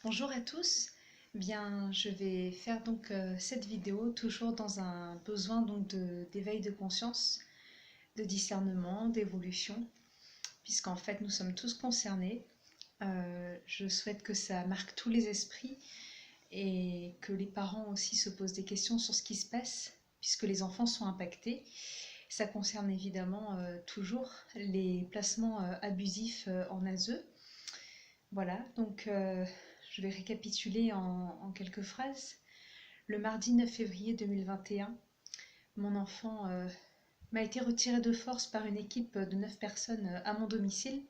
Bonjour à tous. Bien, je vais faire cette vidéo toujours dans un besoin d'éveil de conscience, de discernement, d'évolution, puisqu'en fait nous sommes tous concernés. Je souhaite que ça marque tous les esprits et que les parents aussi se posent des questions sur ce qui se passe, puisque les enfants sont impactés. Ça concerne évidemment toujours les placements abusifs en ASE. Voilà, je vais récapituler en quelques phrases. Le mardi 9 février 2021, mon enfant m'a été retiré de force par une équipe de 9 personnes à mon domicile.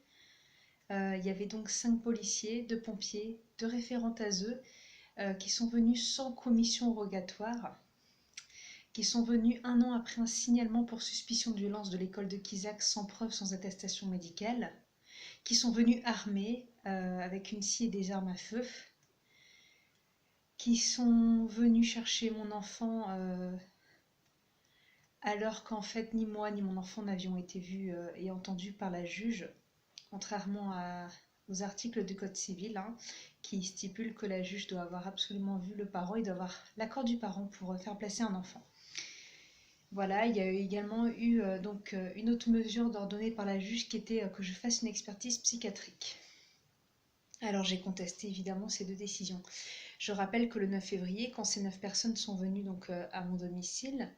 Il y avait donc 5 policiers, 2 pompiers, 2 référentes ASE qui sont venus sans commission rogatoire, qui sont venus un an après un signalement pour suspicion de violence de l'école de Quizac sans preuve, sans attestation médicale, qui sont venus armés avec une scie et des armes à feu, qui sont venus chercher mon enfant alors qu'en fait ni moi ni mon enfant n'avions été vus et entendus par la juge, contrairement aux articles du Code civil qui stipulent que la juge doit avoir absolument vu le parent, il doit avoir l'accord du parent pour faire placer un enfant. Voilà, il y a également eu une autre mesure ordonnée par la juge qui était que je fasse une expertise psychiatrique. Alors j'ai contesté évidemment ces deux décisions. Je rappelle que le 9 février, quand ces 9 personnes sont venues à mon domicile,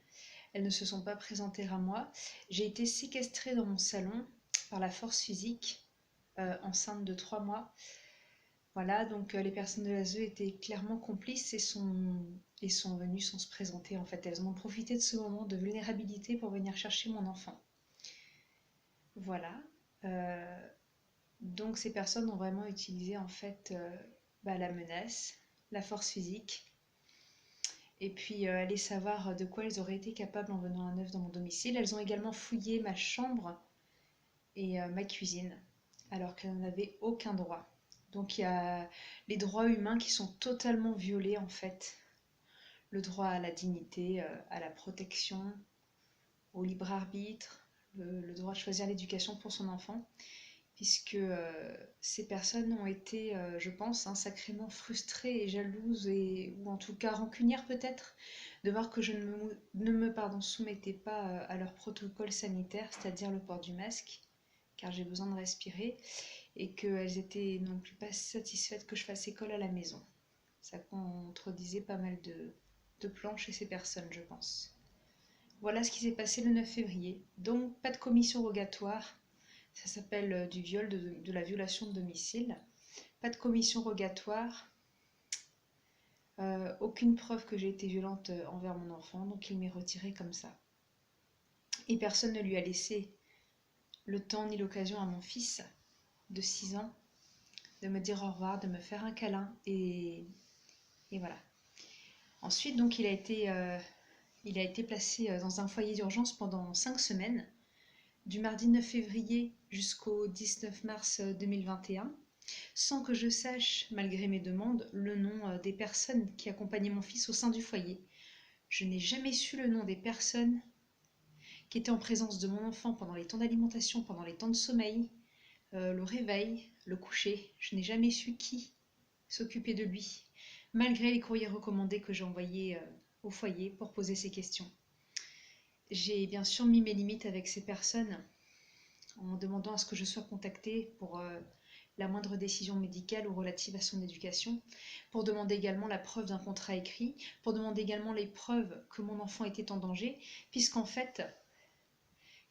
elles ne se sont pas présentées à moi. J'ai été séquestrée dans mon salon par la force physique, enceinte de 3 mois. Voilà, les personnes de l'ASE étaient clairement complices et sont venues sans se présenter. En fait, elles ont profité de ce moment de vulnérabilité pour venir chercher mon enfant. Voilà. Donc ces personnes ont vraiment utilisé en fait la menace, la force physique, et puis aller savoir de quoi elles auraient été capables en venant à neuf dans mon domicile. Elles ont également fouillé ma chambre et ma cuisine, alors qu'elles n'avaient aucun droit. Donc il y a les droits humains qui sont totalement violés en fait. Le droit à la dignité, à la protection, au libre arbitre, le droit de choisir l'éducation pour son enfant, puisque ces personnes ont été, je pense, sacrément frustrées et jalouses, ou en tout cas rancunières peut-être, de voir que je ne me soumettais pas à leur protocole sanitaire, c'est-à-dire le port du masque, car j'ai besoin de respirer, et qu'elles étaient non plus pas satisfaites que je fasse école à la maison. Ça contredisait pas mal de plans chez ces personnes, je pense. Voilà ce qui s'est passé le 9 février. Donc, pas de commission rogatoire. Ça s'appelle du viol, de la violation de domicile. Pas de commission rogatoire. Aucune preuve que j'ai été violente envers mon enfant, donc il m'est retiré comme ça. Et personne ne lui a laissé le temps ni l'occasion à mon fils de 6 ans de me dire au revoir, de me faire un câlin, et voilà. Ensuite, donc, il a été placé dans un foyer d'urgence pendant 5 semaines, du mardi 9 février jusqu'au 19 mars 2021, sans que je sache, malgré mes demandes, le nom des personnes qui accompagnaient mon fils au sein du foyer. Je n'ai jamais su le nom des personnes qui étaient en présence de mon enfant pendant les temps d'alimentation, pendant les temps de sommeil, le réveil, le coucher. Je n'ai jamais su qui s'occupait de lui, malgré les courriers recommandés que j'ai envoyés au foyer pour poser ces questions. J'ai bien sûr mis mes limites avec ces personnes en demandant à ce que je sois contactée pour la moindre décision médicale ou relative à son éducation, pour demander également la preuve d'un contrat écrit, pour demander également les preuves que mon enfant était en danger, puisqu'en fait,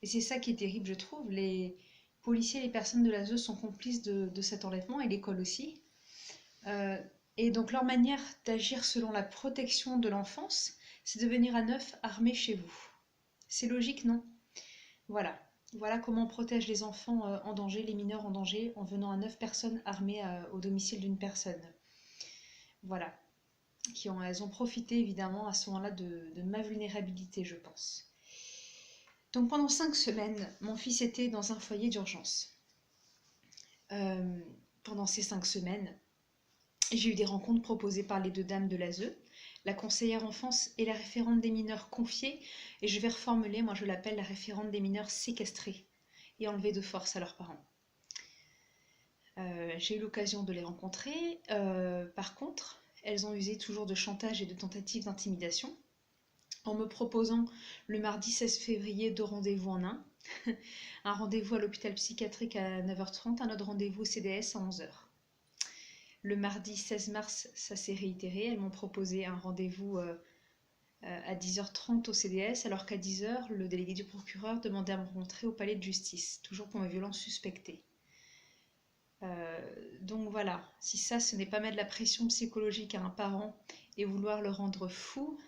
et c'est ça qui est terrible je trouve, les policiers et les personnes de l'ASE sont complices de cet enlèvement, et l'école aussi. Et donc leur manière d'agir selon la protection de l'enfance, c'est de venir à neuf armé chez vous. C'est logique, non? Voilà. Voilà comment on protège les enfants en danger, les mineurs en danger, en venant à 9 personnes armées au domicile d'une personne. Voilà. Elles ont profité évidemment à ce moment-là de ma vulnérabilité, je pense. Donc pendant 5 semaines, mon fils était dans un foyer d'urgence. Pendant ces 5 semaines, j'ai eu des rencontres proposées par les 2 dames de l'ASE, la conseillère enfance et la référente des mineurs confiés, et je vais reformuler, moi je l'appelle la référente des mineurs séquestrés et enlevés de force à leurs parents. J'ai eu l'occasion de les rencontrer. Par contre, elles ont usé toujours de chantage et de tentatives d'intimidation en me proposant le mardi 16 février 2 rendez-vous en un. Un rendez-vous à l'hôpital psychiatrique à 9h30, un autre rendez-vous au CDS à 11h. Le mardi 16 mars, ça s'est réitéré. Elles m'ont proposé un rendez-vous à 10h30 au CDS, alors qu'à 10h, le délégué du procureur demandait à me rencontrer au palais de justice, toujours pour mes violences suspectées. Donc voilà, si ça, ce n'est pas mettre de la pression psychologique à un parent et vouloir le rendre fou,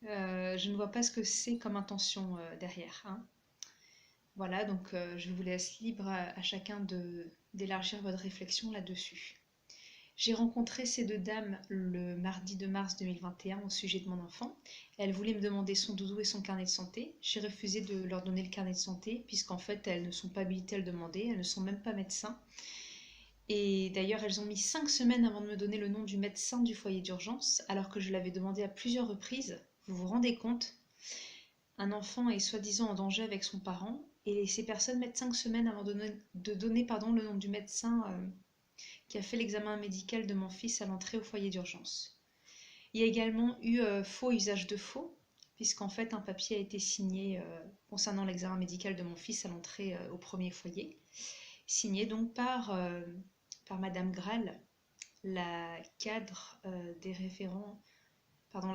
je ne vois pas ce que c'est comme intention derrière, hein. Voilà, donc je vous laisse libre à chacun d'élargir votre réflexion là-dessus. J'ai rencontré ces deux dames le mardi 2 mars 2021 au sujet de mon enfant. Elles voulaient me demander son doudou et son carnet de santé. J'ai refusé de leur donner le carnet de santé puisqu'en fait elles ne sont pas habilitées à le demander, elles ne sont même pas médecins. Et d'ailleurs elles ont mis 5 semaines avant de me donner le nom du médecin du foyer d'urgence alors que je l'avais demandé à plusieurs reprises. Vous vous rendez compte? Un enfant est soi-disant en danger avec son parent et ces personnes mettent 5 semaines avant de donner le nom du médecin qui a fait l'examen médical de mon fils à l'entrée au foyer d'urgence. Il y a également eu faux usage de faux, puisqu'en fait un papier a été signé concernant l'examen médical de mon fils à l'entrée au premier foyer, signé donc par Madame Graal, la cadre la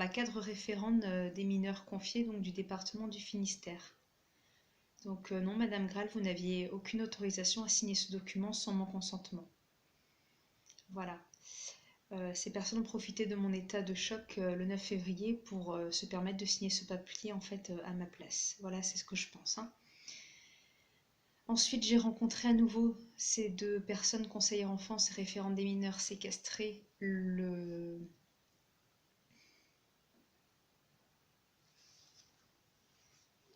cadre référente des mineurs confiés donc du département du Finistère. Donc non, Madame Graal, vous n'aviez aucune autorisation à signer ce document sans mon consentement. Voilà. Ces personnes ont profité de mon état de choc le 9 février pour se permettre de signer ce papier en fait à ma place. Voilà, c'est ce que je pense, hein. Ensuite, j'ai rencontré à nouveau ces deux personnes conseillères enfance et référentes des mineurs séquestrés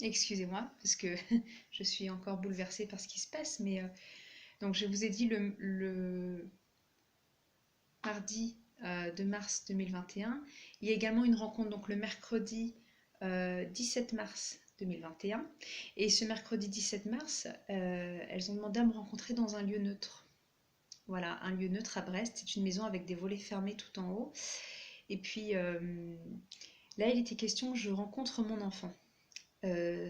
Excusez-moi, parce que je suis encore bouleversée par ce qui se passe, mais donc je vous ai dit le mardi 2 mars 2021. Il y a également une rencontre donc le mercredi 17 mars 2021. Et ce mercredi 17 mars, elles ont demandé à me rencontrer dans un lieu neutre. Voilà, un lieu neutre à Brest. C'est une maison avec des volets fermés tout en haut. Et puis là, il était question que je rencontre mon enfant.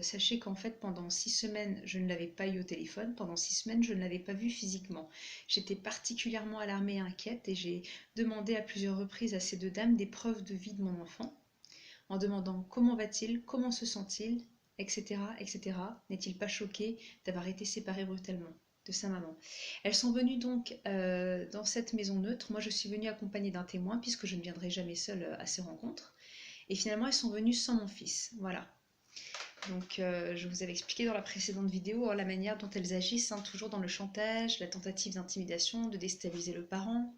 Sachez qu'en fait pendant 6 semaines je ne l'avais pas eu au téléphone, pendant 6 semaines je ne l'avais pas vu physiquement. J'étais particulièrement alarmée et inquiète et j'ai demandé à plusieurs reprises à ces deux dames des preuves de vie de mon enfant, en demandant comment va-t-il, comment se sent-il, etc. etc. N'est-il pas choqué d'avoir été séparé brutalement de sa maman? Elles sont venues donc dans cette maison neutre. Moi je suis venue accompagnée d'un témoin puisque je ne viendrai jamais seule à ces rencontres. Et finalement elles sont venues sans mon fils, voilà. Donc je vous avais expliqué dans la précédente vidéo la manière dont elles agissent, hein, toujours dans le chantage, la tentative d'intimidation, de déstabiliser le parent.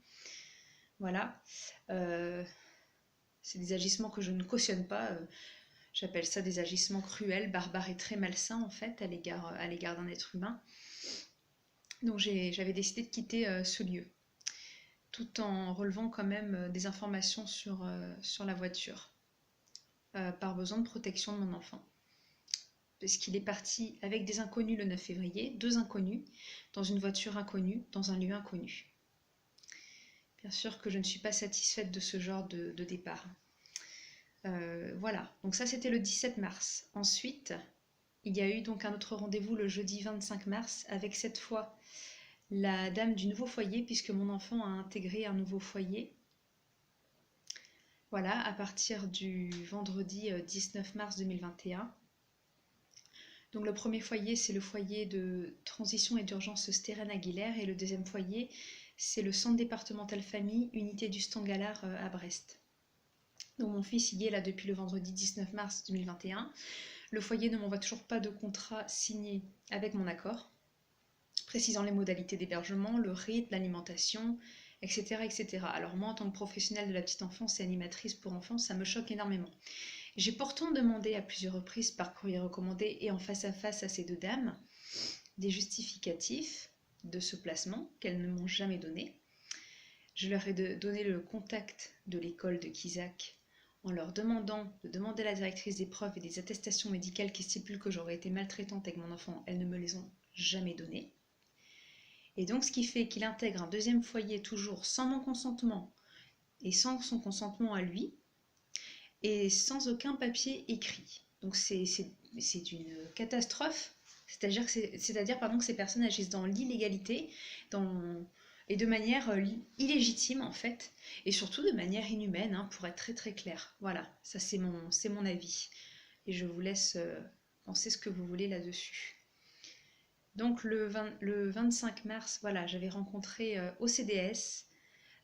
Voilà. C'est des agissements que je ne cautionne pas. J'appelle ça des agissements cruels, barbares et très malsains en fait à l'égard d'un être humain. Donc j'avais décidé de quitter ce lieu, tout en relevant quand même des informations sur la voiture, par besoin de protection de mon enfant. Parce qu'il est parti avec des inconnus le 9 février, deux inconnus, dans une voiture inconnue, dans un lieu inconnu. Bien sûr que je ne suis pas satisfaite de ce genre de départ. Voilà, donc ça c'était le 17 mars. Ensuite, il y a eu donc un autre rendez-vous le jeudi 25 mars, avec cette fois la dame du nouveau foyer, puisque mon enfant a intégré un nouveau foyer. Voilà, à partir du vendredi 19 mars 2021. Donc le premier foyer, c'est le foyer de transition et d'urgence Steren-Aguilère, et le deuxième foyer, c'est le centre départemental famille, unité du Stangalar à Brest. Donc mon fils y est là depuis le vendredi 19 mars 2021. Le foyer ne m'envoie toujours pas de contrat signé avec mon accord, précisant les modalités d'hébergement, le rythme, l'alimentation, etc., etc. Alors moi, en tant que professionnelle de la petite enfance et animatrice pour enfants, ça me choque énormément. J'ai pourtant demandé à plusieurs reprises par courrier recommandé et en face à ces deux dames des justificatifs de ce placement qu'elles ne m'ont jamais donné. Je leur ai donné le contact de l'école de Quizac en leur demandant de demander à la directrice des preuves et des attestations médicales qui stipulent que j'aurais été maltraitante avec mon enfant. Elles ne me les ont jamais données. Et donc ce qui fait qu'il intègre un deuxième foyer toujours sans mon consentement et sans son consentement à lui et sans aucun papier écrit. Donc c'est une catastrophe, c'est-à-dire que ces personnes agissent dans l'illégalité et de manière illégitime en fait, et surtout de manière inhumaine, hein, pour être très très clair. Voilà, ça c'est mon avis. Et je vous laisse penser ce que vous voulez là-dessus. Donc le 25 mars, voilà, j'avais rencontré au CDS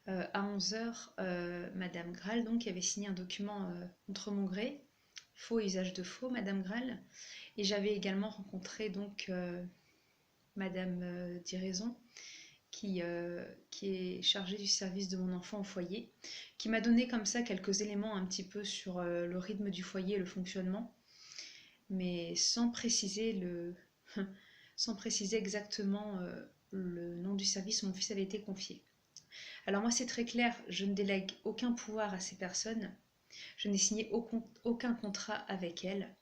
à 11 h Madame Graal, donc, qui avait signé un document contre mon gré, faux et usage de faux, Madame Graal. Et j'avais également rencontré donc Madame Diraison, qui est chargée du service de mon enfant au foyer, qui m'a donné comme ça quelques éléments un petit peu sur le rythme du foyer et le fonctionnement, mais sans préciser sans préciser exactement le nom du service où mon fils avait été confié. Alors moi c'est très clair, je ne délègue aucun pouvoir à ces personnes, je n'ai signé aucun contrat avec elles,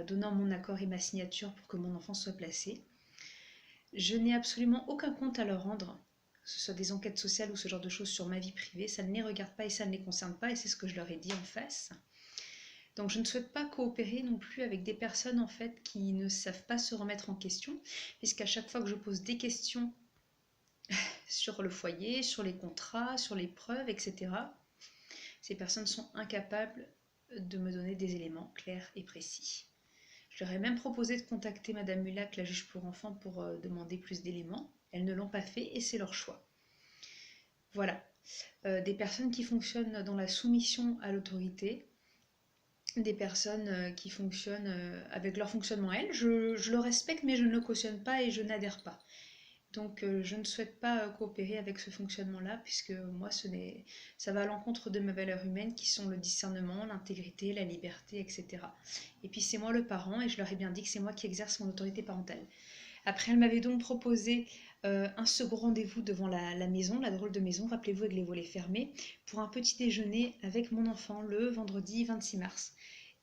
donnant mon accord et ma signature pour que mon enfant soit placé. Je n'ai absolument aucun compte à leur rendre, que ce soit des enquêtes sociales ou ce genre de choses sur ma vie privée, ça ne les regarde pas et ça ne les concerne pas, et c'est ce que je leur ai dit en face. Donc je ne souhaite pas coopérer non plus avec des personnes en fait qui ne savent pas se remettre en question, puisqu'à chaque fois que je pose des questions sur le foyer, sur les contrats, sur les preuves, etc., ces personnes sont incapables de me donner des éléments clairs et précis. Je leur ai même proposé de contacter Madame Mulac, la juge pour enfants, pour demander plus d'éléments. Elles ne l'ont pas fait et c'est leur choix. Voilà. Des personnes qui fonctionnent dans la soumission à l'autorité, des personnes qui fonctionnent avec leur fonctionnement elles. Je le respecte, mais je ne le cautionne pas et je n'adhère pas. Donc je ne souhaite pas coopérer avec ce fonctionnement-là, puisque moi ça va à l'encontre de mes valeurs humaines qui sont le discernement, l'intégrité, la liberté, etc. Et puis c'est moi le parent et je leur ai bien dit que c'est moi qui exerce mon autorité parentale. Après elle m'avait donc proposé un second rendez-vous devant la maison, la drôle de maison, rappelez-vous, avec les volets fermés, pour un petit déjeuner avec mon enfant le vendredi 26 mars.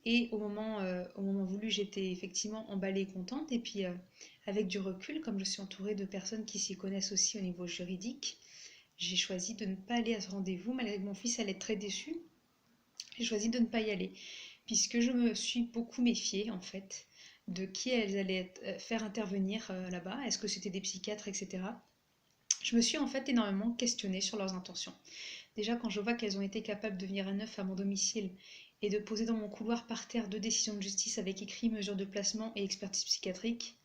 Et au moment voulu, j'étais effectivement emballée et contente. Et puis, avec du recul, comme je suis entourée de personnes qui s'y connaissent aussi au niveau juridique, j'ai choisi de ne pas aller à ce rendez-vous, malgré que mon fils allait être très déçu. J'ai choisi de ne pas y aller, puisque je me suis beaucoup méfiée, en fait, de qui elles allaient faire intervenir là-bas. Est-ce que c'était des psychiatres, etc. Je me suis en fait énormément questionnée sur leurs intentions. Déjà, quand je vois qu'elles ont été capables de venir à neuf à mon domicile et de poser dans mon couloir par terre 2 décisions de justice avec écrit, mesure de placement et expertise psychiatrique,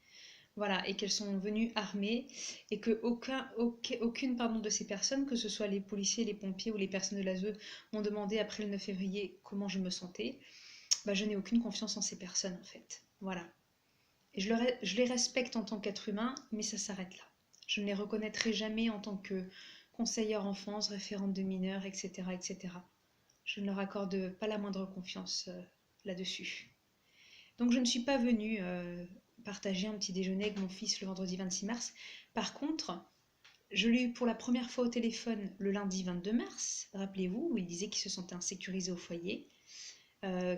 voilà, et qu'elles sont venues armées, et que aucune de ces personnes, que ce soit les policiers, les pompiers ou les personnes de l'ASE, m'ont demandé après le 9 février comment je me sentais, je n'ai aucune confiance en ces personnes en fait. Voilà. Et je les respecte en tant qu'être humain, mais ça s'arrête là. Je ne les reconnaîtrai jamais en tant que conseillère enfance, référente de mineurs, etc., etc. Je ne leur accorde pas la moindre confiance là-dessus. Donc je ne suis pas venue partager un petit déjeuner avec mon fils le vendredi 26 mars. Par contre, je l'ai eu pour la première fois au téléphone le lundi 22 mars, rappelez-vous, où il disait qu'il se sentait insécurisé au foyer,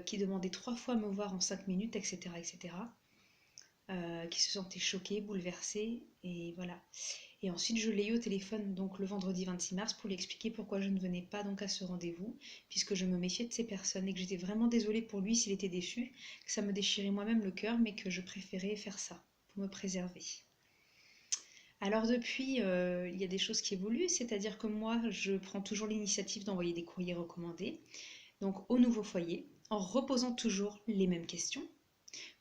qu'il demandait 3 fois à me voir en 5 minutes, etc., etc., qui se sentait choqué, bouleversé, et voilà. Et ensuite, je l'ai eu au téléphone donc le vendredi 26 mars pour lui expliquer pourquoi je ne venais pas donc à ce rendez-vous, puisque je me méfiais de ces personnes et que j'étais vraiment désolée pour lui s'il était déçu, que ça me déchirait moi-même le cœur, mais que je préférais faire ça pour me préserver. Alors depuis, il y a des choses qui évoluent, c'est-à-dire que moi, je prends toujours l'initiative d'envoyer des courriers recommandés, donc au nouveau foyer, en reposant toujours les mêmes questions.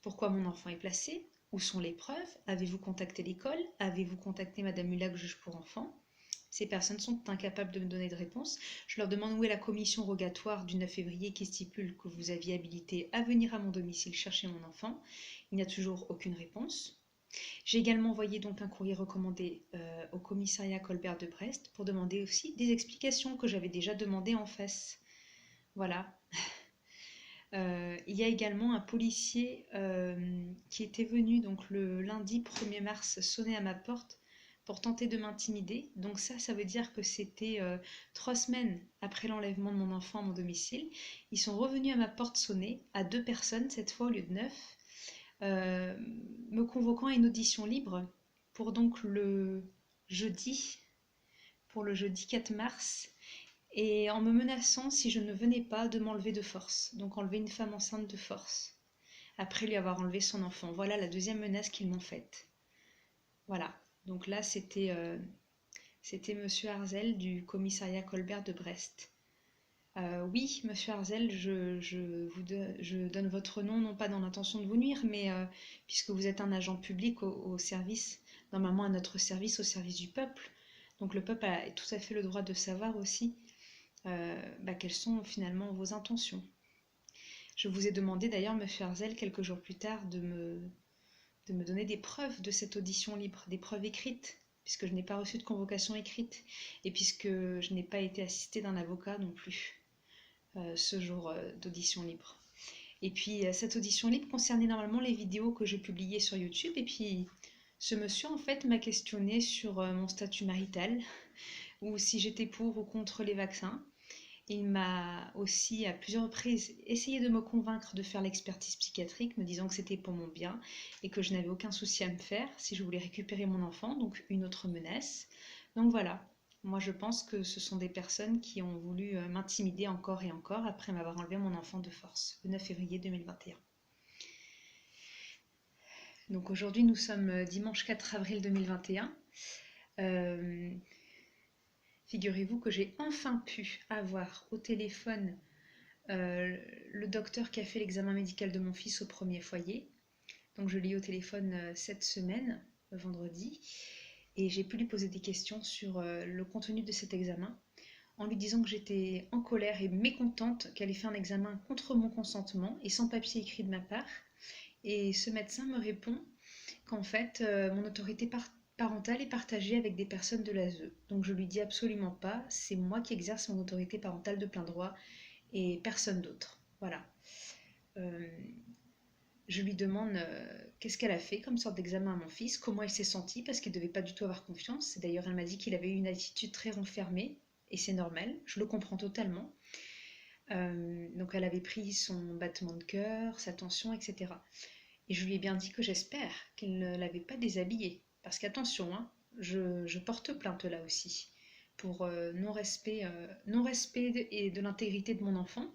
Pourquoi mon enfant est placé? Où sont les preuves? Avez-vous contacté l'école? Avez-vous contacté Madame Mulac, juge pour enfants? Ces personnes sont incapables de me donner de réponse. Je leur demande où est la commission rogatoire du 9 février qui stipule que vous aviez habilité à venir à mon domicile chercher mon enfant. Il n'y a toujours aucune réponse. J'ai également envoyé donc un courrier recommandé au commissariat Colbert de Brest pour demander aussi des explications que j'avais déjà demandées en face. Voilà. Il y a également un policier qui était venu donc le lundi 1er mars sonner à ma porte pour tenter de m'intimider. Donc ça veut dire que c'était 3 semaines après l'enlèvement de mon enfant à mon domicile. Ils sont revenus à ma porte sonner, à 2 personnes cette fois au lieu de 9, me convoquant à une audition libre pour donc le jeudi, pour le jeudi 4 mars, et en me menaçant, si je ne venais pas, de m'enlever de force. Donc enlever une femme enceinte de force, après lui avoir enlevé son enfant. Voilà la deuxième menace qu'ils m'ont faite. Voilà, donc là c'était Monsieur Arzel du commissariat Colbert de Brest. Oui, Monsieur Arzel, je donne votre nom, non pas dans l'intention de vous nuire, mais puisque vous êtes un agent public au service, normalement à notre service, au service du peuple. Donc le peuple a tout à fait le droit de savoir aussi quelles sont finalement vos intentions. Je vous ai demandé d'ailleurs, Monsieur Arzel, quelques jours plus tard, de me donner des preuves de cette audition libre, des preuves écrites, puisque je n'ai pas reçu de convocation écrite, et puisque je n'ai pas été assistée d'un avocat non plus ce jour d'audition libre. Et puis cette audition libre concernait normalement les vidéos que je publiais sur YouTube, et puis ce monsieur en fait m'a questionné sur mon statut marital, ou si j'étais pour ou contre les vaccins. Il m'a aussi à plusieurs reprises essayé de me convaincre de faire l'expertise psychiatrique, me disant que c'était pour mon bien et que je n'avais aucun souci à me faire si je voulais récupérer mon enfant, donc une autre menace. Donc voilà, moi je pense que ce sont des personnes qui ont voulu m'intimider encore et encore après m'avoir enlevé mon enfant de force, le 9 février 2021. Donc aujourd'hui nous sommes dimanche 4 avril 2021. Figurez-vous que j'ai enfin pu avoir au téléphone le docteur qui a fait l'examen médical de mon fils au premier foyer. Donc je l'ai eu au téléphone cette semaine, vendredi, et j'ai pu lui poser des questions sur le contenu de cet examen, en lui disant que j'étais en colère et mécontente qu'elle ait fait un examen contre mon consentement et sans papier écrit de ma part. Et ce médecin me répond qu'en fait, mon autorité parentale est partagée avec des personnes de l'ASE. Donc je lui dis absolument pas, c'est moi qui exerce mon autorité parentale de plein droit et personne d'autre. Voilà. Je lui demande qu'est-ce qu'elle a fait comme sorte d'examen à mon fils, comment il s'est senti, parce qu'il ne devait pas du tout avoir confiance. D'ailleurs, elle m'a dit qu'il avait eu une attitude très renfermée, et c'est normal, je le comprends totalement. Donc elle avait pris son battement de cœur, sa tension, etc. Et je lui ai bien dit que j'espère qu'il ne l'avait pas déshabillé. Parce qu'attention, hein, je porte plainte là aussi pour non-respect de l'intégrité de mon enfant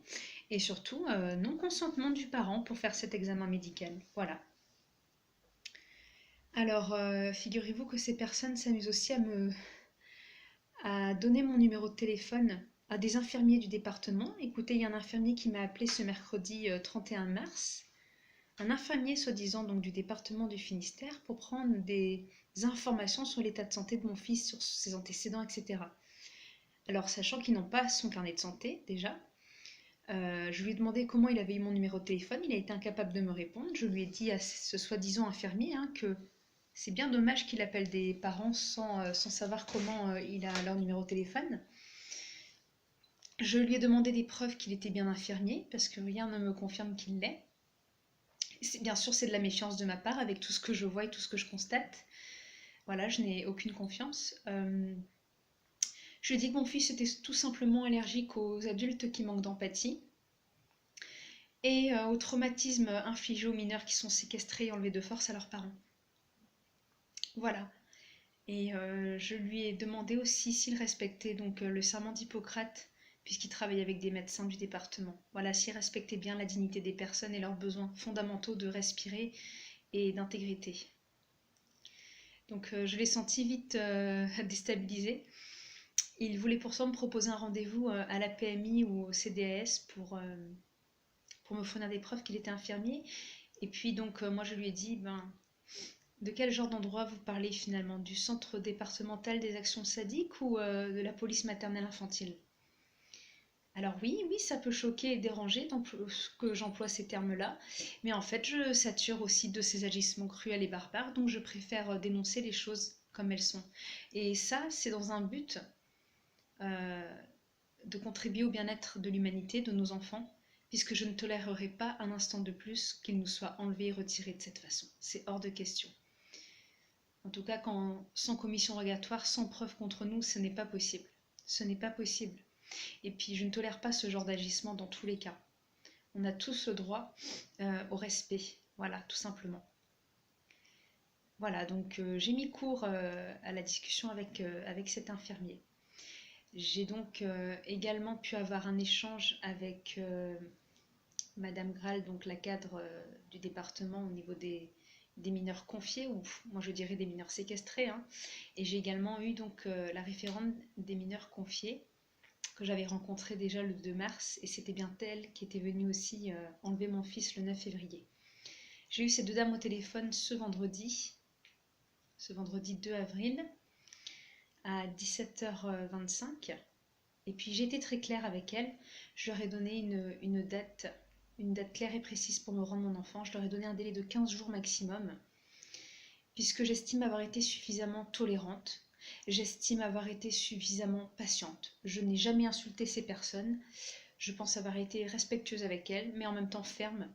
et surtout non-consentement du parent pour faire cet examen médical. Voilà. Alors, figurez-vous que ces personnes s'amusent aussi à donner mon numéro de téléphone à des infirmiers du département. Écoutez, il y a un infirmier qui m'a appelé ce mercredi 31 mars. Un infirmier soi-disant donc du département du Finistère pour prendre des informations sur l'état de santé de mon fils, sur ses antécédents, etc. Alors sachant qu'ils n'ont pas son carnet de santé déjà, je lui ai demandé comment il avait eu mon numéro de téléphone, il a été incapable de me répondre. Je lui ai dit à ce soi-disant infirmier que c'est bien dommage qu'il appelle des parents sans savoir comment il a leur numéro de téléphone. Je lui ai demandé des preuves qu'il était bien infirmier, parce que rien ne me confirme qu'il l'est. Bien sûr, c'est de la méfiance de ma part avec tout ce que je vois et tout ce que je constate. Voilà, je n'ai aucune confiance. Je lui ai dit que mon fils était tout simplement allergique aux adultes qui manquent d'empathie et aux traumatismes infligés aux mineurs qui sont séquestrés et enlevés de force à leurs parents. Voilà. Et je lui ai demandé aussi s'il respectait donc le serment d'Hippocrate, puisqu'il travaille avec des médecins du département. Voilà, s'il respectait bien la dignité des personnes et leurs besoins fondamentaux de respirer et d'intégrité. Donc je l'ai senti vite déstabilisé. Il voulait pour ça me proposer un rendez-vous à la PMI ou au CDAS pour me fournir des preuves qu'il était infirmier. Et puis donc moi je lui ai dit, de quel genre d'endroit vous parlez finalement? Du centre départemental des actions sadiques ou de la police maternelle infantile? Alors oui, ça peut choquer et déranger que j'emploie ces termes-là, mais en fait je sature aussi de ces agissements cruels et barbares, donc je préfère dénoncer les choses comme elles sont. Et ça, c'est dans un but de contribuer au bien-être de l'humanité, de nos enfants, puisque je ne tolérerai pas un instant de plus qu'ils nous soient enlevés et retirés de cette façon. C'est hors de question. En tout cas, sans commission rogatoire, sans preuve contre nous, ce n'est pas possible. Ce n'est pas possible. Et puis, je ne tolère pas ce genre d'agissement dans tous les cas. On a tous le droit au respect. Voilà, tout simplement. Voilà, donc j'ai mis court à la discussion avec cet infirmier. J'ai donc également pu avoir un échange avec Madame Graal, donc la cadre du département au niveau des mineurs confiés, ou moi je dirais des mineurs séquestrés, hein. Et j'ai également eu donc la référente des mineurs confiés que j'avais rencontrée déjà le 2 mars, et c'était bien elle qui était venue aussi enlever mon fils le 9 février. J'ai eu ces deux dames au téléphone ce vendredi 2 avril à 17h25. Et puis j'ai été très claire avec elles. Je leur ai donné une date claire et précise pour me rendre mon enfant. Je leur ai donné un délai de 15 jours maximum, puisque j'estime avoir été suffisamment tolérante. J'estime avoir été suffisamment patiente. Je n'ai jamais insulté ces personnes. Je pense avoir été respectueuse avec elles, mais en même temps ferme.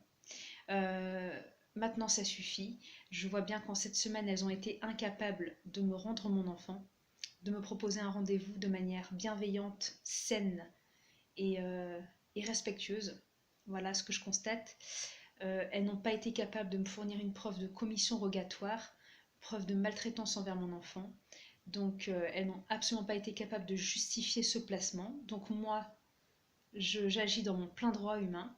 Maintenant, ça suffit. Je vois bien qu'en cette semaine, elles ont été incapables de me rendre mon enfant, de me proposer un rendez-vous de manière bienveillante, saine et respectueuse. Voilà ce que je constate. Elles n'ont pas été capables de me fournir une preuve de commission rogatoire, preuve de maltraitance envers mon enfant. Donc elles n'ont absolument pas été capables de justifier ce placement. Donc moi, j'agis dans mon plein droit humain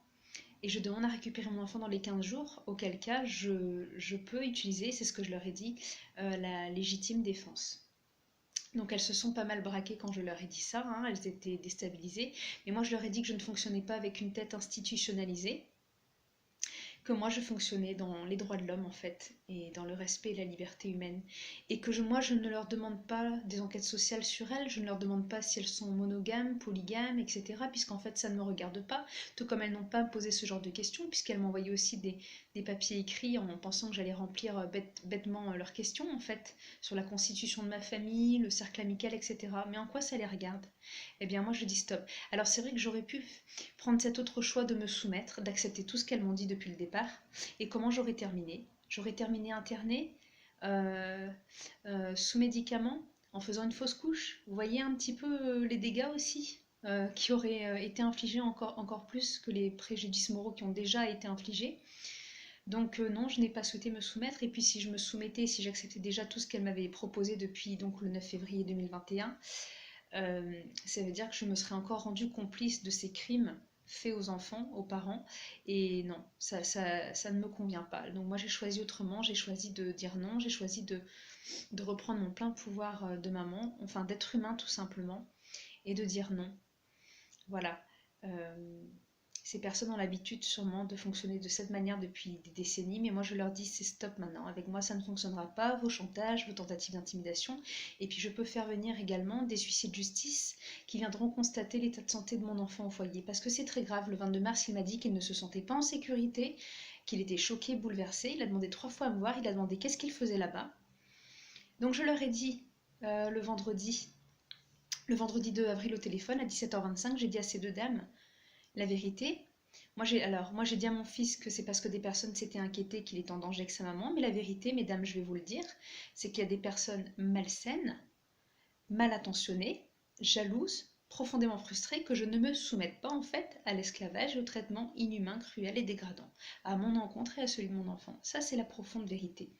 et je demande à récupérer mon enfant dans les 15 jours, auquel cas je peux utiliser, c'est ce que je leur ai dit, la légitime défense. Donc elles se sont pas mal braquées quand je leur ai dit ça, hein, elles étaient déstabilisées. Mais moi je leur ai dit que je ne fonctionnais pas avec une tête institutionnalisée, que moi je fonctionnais dans les droits de l'homme en fait, et dans le respect et la liberté humaine. Et que moi je ne leur demande pas des enquêtes sociales sur elles, je ne leur demande pas si elles sont monogames, polygames, etc. Puisqu'en fait ça ne me regarde pas, tout comme elles n'ont pas posé ce genre de questions, puisqu'elles m'envoyaient aussi des papiers écrits en pensant que j'allais remplir bêtement leurs questions en fait, sur la constitution de ma famille, le cercle amical, etc. Mais en quoi ça les regarde? Eh bien moi je dis stop. Alors c'est vrai que j'aurais pu prendre cet autre choix de me soumettre, d'accepter tout ce qu'elles m'ont dit depuis le départ. Et comment j'aurais terminé? J'aurais terminé internée, euh, sous médicaments, en faisant une fausse couche. Vous voyez un petit peu les dégâts aussi qui auraient été infligés encore plus que les préjudices moraux qui ont déjà été infligés. Donc non, je n'ai pas souhaité me soumettre. Et puis si je me soumettais, si j'acceptais déjà tout ce qu'elle m'avait proposé depuis donc le 9 février 2021, ça veut dire que je me serais encore rendue complice de ces crimes faits aux enfants, aux parents, et non, ça ne me convient pas. Donc moi j'ai choisi autrement, j'ai choisi de dire non, j'ai choisi de reprendre mon plein pouvoir de maman, enfin d'être humain tout simplement, et de dire non. Voilà. Euh, ces personnes ont l'habitude sûrement de fonctionner de cette manière depuis des décennies, mais moi je leur dis c'est stop maintenant. Avec moi ça ne fonctionnera pas, vos chantages, vos tentatives d'intimidation. Et puis je peux faire venir également des huissiers de justice qui viendront constater l'état de santé de mon enfant au foyer. Parce que c'est très grave, le 22 mars il m'a dit qu'il ne se sentait pas en sécurité, qu'il était choqué, bouleversé. Il a demandé 3 fois à me voir, il a demandé qu'est-ce qu'il faisait là-bas. Donc je leur ai dit le vendredi 2 avril au téléphone à 17h25, j'ai dit à ces deux dames la vérité. Moi j'ai dit à mon fils que c'est parce que des personnes s'étaient inquiétées qu'il est en danger avec sa maman, mais la vérité, mesdames, je vais vous le dire, c'est qu'il y a des personnes malsaines, mal intentionnées, jalouses, profondément frustrées, que je ne me soumette pas en fait à l'esclavage et au traitement inhumain, cruel et dégradant, à mon encontre et à celui de mon enfant. Ça, c'est la profonde vérité.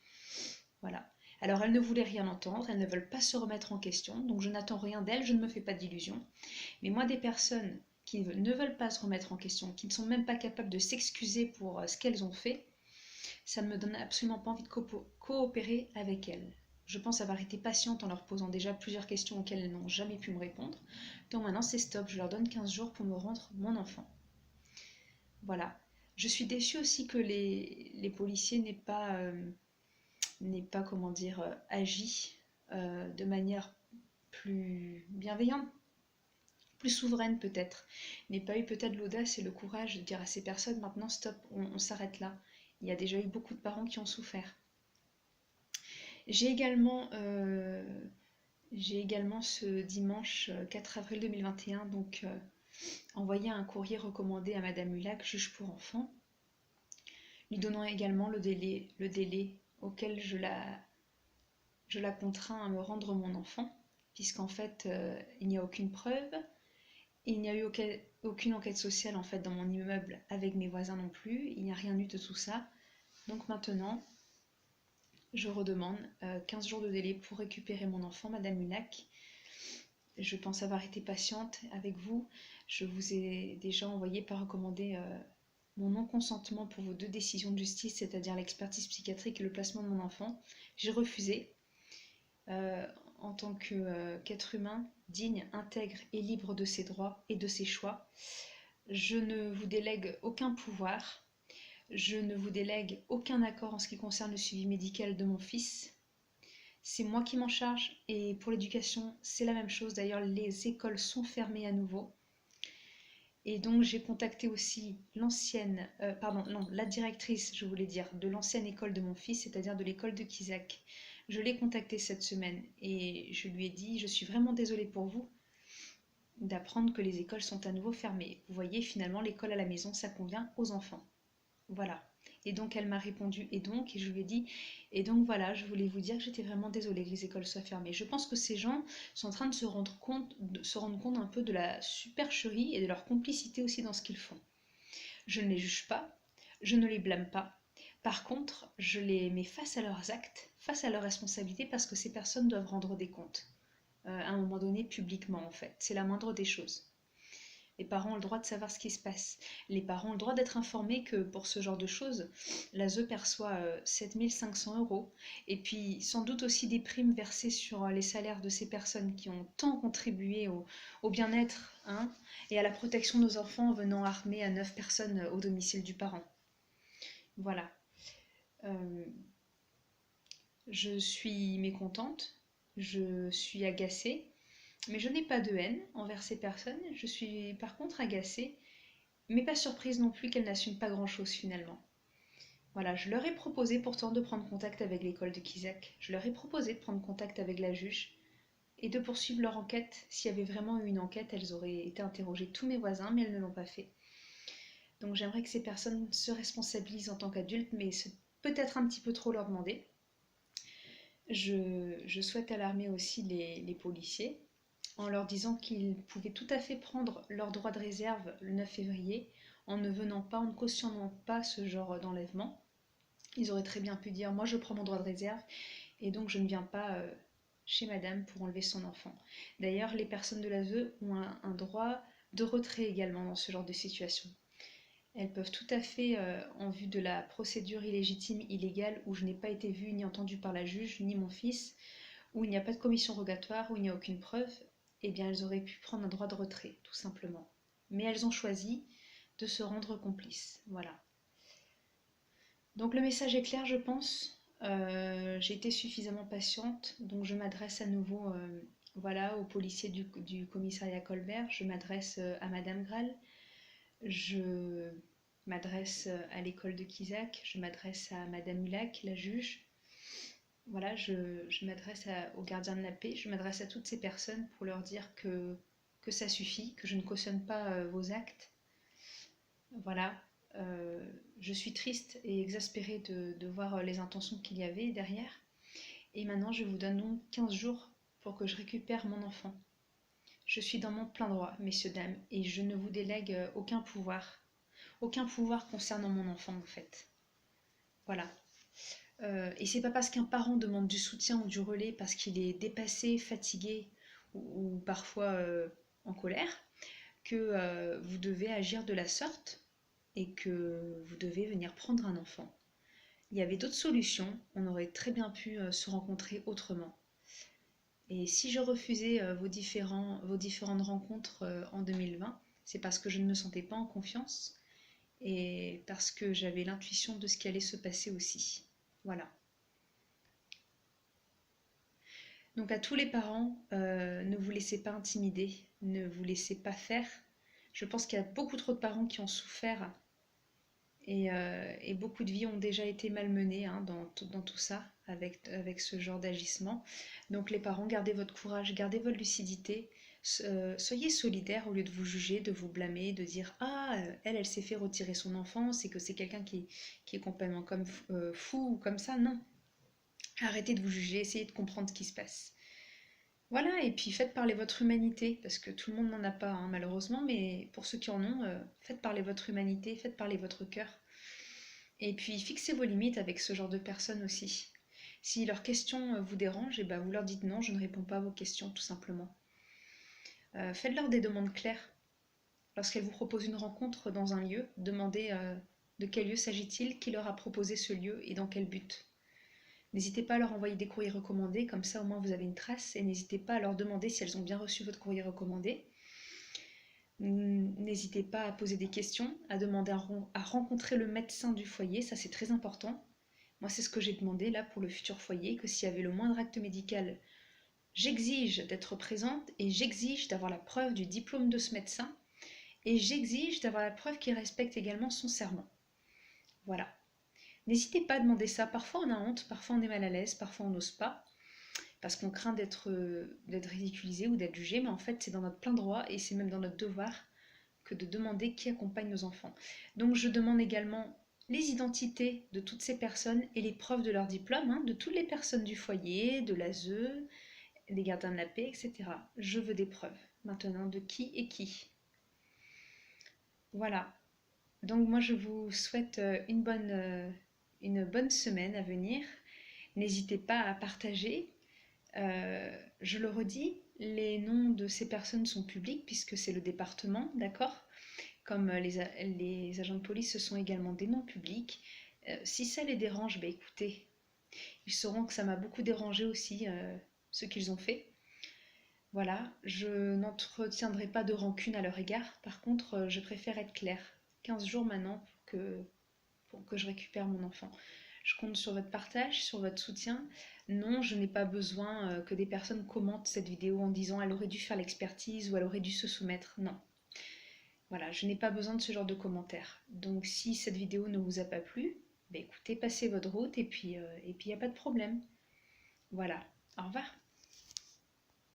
Voilà. Alors elles ne voulaient rien entendre, elles ne veulent pas se remettre en question, donc je n'attends rien d'elles, je ne me fais pas d'illusions. Mais moi, des personnes qui ne veulent pas se remettre en question, qui ne sont même pas capables de s'excuser pour ce qu'elles ont fait, ça ne me donne absolument pas envie de coopérer avec elles. Je pense avoir été patiente en leur posant déjà plusieurs questions auxquelles elles n'ont jamais pu me répondre. Donc maintenant c'est stop, je leur donne 15 jours pour me rendre mon enfant. Voilà. Je suis déçue aussi que les policiers n'aient pas comment dire, agi de manière plus bienveillante, plus souveraine peut-être, n'ait pas eu peut-être l'audace et le courage de dire à ces personnes maintenant stop, on s'arrête là. Il y a déjà eu beaucoup de parents qui ont souffert. J'ai également, euh, j'ai également ce dimanche 4 avril 2021 donc, envoyé un courrier recommandé à Madame Hulac, juge pour enfants, lui donnant également le délai auquel je la contrains à me rendre mon enfant, puisqu'en fait il n'y a aucune preuve. Il n'y a eu aucune enquête sociale en fait dans mon immeuble avec mes voisins non plus. Il n'y a rien eu de tout ça. Donc maintenant, Je redemande 15 jours de délai pour récupérer mon enfant, Madame Munac. Je pense avoir été patiente avec vous. Je vous ai déjà envoyé par recommandé mon non-consentement pour vos 2 décisions de justice, c'est-à-dire l'expertise psychiatrique et le placement de mon enfant. J'ai refusé. Euh, en tant qu'être humain digne, intègre et libre de ses droits et de ses choix. Je ne vous délègue aucun pouvoir. Je ne vous délègue aucun accord en ce qui concerne le suivi médical de mon fils. C'est moi qui m'en charge et pour l'éducation, c'est la même chose. D'ailleurs, les écoles sont fermées à nouveau. Et donc j'ai contacté aussi la directrice, je voulais dire, de l'ancienne école de mon fils, c'est-à-dire de l'école de Kisac. Je l'ai contactée cette semaine et je lui ai dit, je suis vraiment désolée pour vous d'apprendre que les écoles sont à nouveau fermées. Vous voyez, finalement, l'école à la maison, ça convient aux enfants. Voilà. Et donc elle m'a répondu et je lui ai dit et donc voilà, je voulais vous dire que j'étais vraiment désolée que les écoles soient fermées. Je pense que ces gens sont en train de se rendre compte un peu de la supercherie et de leur complicité aussi dans ce qu'ils font. Je ne les juge pas, je ne les blâme pas. Par contre, je les mets face à leurs actes, face à leurs responsabilités parce que ces personnes doivent rendre des comptes. À un moment donné, publiquement en fait. C'est la moindre des choses. Les parents ont le droit de savoir ce qui se passe. Les parents ont le droit d'être informés que pour ce genre de choses, l'ASE perçoit 7 500 € et puis sans doute aussi des primes versées sur les salaires de ces personnes qui ont tant contribué au bien-être et à la protection de nos enfants en venant armer à 9 personnes au domicile du parent. Voilà. Je suis mécontente, je suis agacée, mais je n'ai pas de haine envers ces personnes. Je suis par contre agacée, mais pas surprise non plus qu'elles n'assument pas grand-chose finalement. Voilà, je leur ai proposé pourtant de prendre contact avec l'école de Kisac. Je leur ai proposé de prendre contact avec la juge et de poursuivre leur enquête. S'il y avait vraiment eu une enquête, elles auraient été interrogées tous mes voisins, mais elles ne l'ont pas fait. Donc j'aimerais que ces personnes se responsabilisent en tant qu'adultes, mais c'est peut-être un petit peu trop leur demander. Je souhaite alarmer aussi les policiers en leur disant qu'ils pouvaient tout à fait prendre leur droit de réserve le 9 février en ne venant pas, en ne cautionnant pas ce genre d'enlèvement. Ils auraient très bien pu dire moi je prends mon droit de réserve et donc je ne viens pas chez madame pour enlever son enfant. D'ailleurs, les personnes de l'ASE ont un droit de retrait également dans ce genre de situation. Elles peuvent tout à fait, en vue de la procédure illégitime illégale où je n'ai pas été vue ni entendue par la juge ni mon fils, où il n'y a pas de commission rogatoire, où il n'y a aucune preuve, eh bien elles auraient pu prendre un droit de retrait, tout simplement. Mais elles ont choisi de se rendre complices. Voilà. Donc le message est clair, je pense. J'ai été suffisamment patiente, donc je m'adresse à nouveau voilà, aux policiers du commissariat Colbert, je m'adresse à Madame Graal, je m'adresse à l'école de Kisac, je m'adresse à Madame Mulac, la juge. Voilà, je m'adresse au gardien de la paix, je m'adresse à toutes ces personnes pour leur dire que ça suffit, que je ne cautionne pas vos actes. Voilà, je suis triste et exaspérée de voir les intentions qu'il y avait derrière. Et maintenant, je vous donne donc 15 jours pour que je récupère mon enfant. Je suis dans mon plein droit, messieurs, dames, et je ne vous délègue aucun pouvoir concernant mon enfant, en fait. Voilà. Et c'est pas parce qu'un parent demande du soutien ou du relais parce qu'il est dépassé, fatigué ou parfois en colère que vous devez agir de la sorte et que vous devez venir prendre un enfant. Il y avait d'autres solutions, on aurait très bien pu se rencontrer autrement. Et si je refusais vos différentes rencontres en 2020, c'est parce que je ne me sentais pas en confiance et parce que j'avais l'intuition de ce qui allait se passer aussi. Voilà. Donc à tous les parents, ne vous laissez pas intimider, ne vous laissez pas faire. Je pense qu'il y a beaucoup trop de parents qui ont souffert et beaucoup de vies ont déjà été malmenées dans tout ça avec ce genre d'agissement. Donc les parents, gardez votre courage, gardez votre lucidité, soyez solidaires au lieu de vous juger, de vous blâmer, de dire ah elle s'est fait retirer son enfant, c'est que c'est quelqu'un qui est complètement comme fou ou comme ça. Non, arrêtez de vous juger, essayez de comprendre ce qui se passe. Voilà, et puis faites parler votre humanité, parce que tout le monde n'en a pas, malheureusement, mais pour ceux qui en ont, faites parler votre humanité, faites parler votre cœur. Et puis fixez vos limites avec ce genre de personnes aussi. Si leurs questions vous dérangent, et ben vous leur dites non, je ne réponds pas à vos questions, tout simplement. Faites-leur des demandes claires. Lorsqu'elles vous proposent une rencontre dans un lieu, demandez de quel lieu s'agit-il, qui leur a proposé ce lieu et dans quel but. N'hésitez pas à leur envoyer des courriers recommandés, comme ça au moins vous avez une trace, et n'hésitez pas à leur demander si elles ont bien reçu votre courrier recommandé. N'hésitez pas à poser des questions, à demander à rencontrer le médecin du foyer, ça c'est très important. Moi c'est ce que j'ai demandé là pour le futur foyer, que s'il y avait le moindre acte médical, j'exige d'être présente et j'exige d'avoir la preuve du diplôme de ce médecin et j'exige d'avoir la preuve qu'il respecte également son serment. Voilà. N'hésitez pas à demander ça. Parfois on a honte, parfois on est mal à l'aise, parfois on n'ose pas, parce qu'on craint d'être ridiculisé ou d'être jugé, mais en fait c'est dans notre plein droit et c'est même dans notre devoir que de demander qui accompagne nos enfants. Donc je demande également les identités de toutes ces personnes et les preuves de leur diplôme, hein, de toutes les personnes du foyer, de l'ASE, des gardiens de la paix, etc. Je veux des preuves maintenant de qui est qui. Voilà. Donc moi je vous souhaite une bonne semaine à venir. N'hésitez pas à partager. Je le redis, les noms de ces personnes sont publics puisque c'est le département, d'accord? Comme les agents de police, ce sont également des noms publics. Si ça les dérange, bah écoutez, ils sauront que ça m'a beaucoup dérangé aussi, ce qu'ils ont fait. Voilà, je n'entretiendrai pas de rancune à leur égard. Par contre, je préfère être claire. 15 jours maintenant pour que je récupère mon enfant. Je compte sur votre partage, sur votre soutien. Non, je n'ai pas besoin que des personnes commentent cette vidéo en disant elle aurait dû faire l'expertise ou elle aurait dû se soumettre. Non. Voilà, je n'ai pas besoin de ce genre de commentaires. Donc si cette vidéo ne vous a pas plu, bah écoutez, passez votre route et puis il n'y a pas de problème. Voilà, au revoir.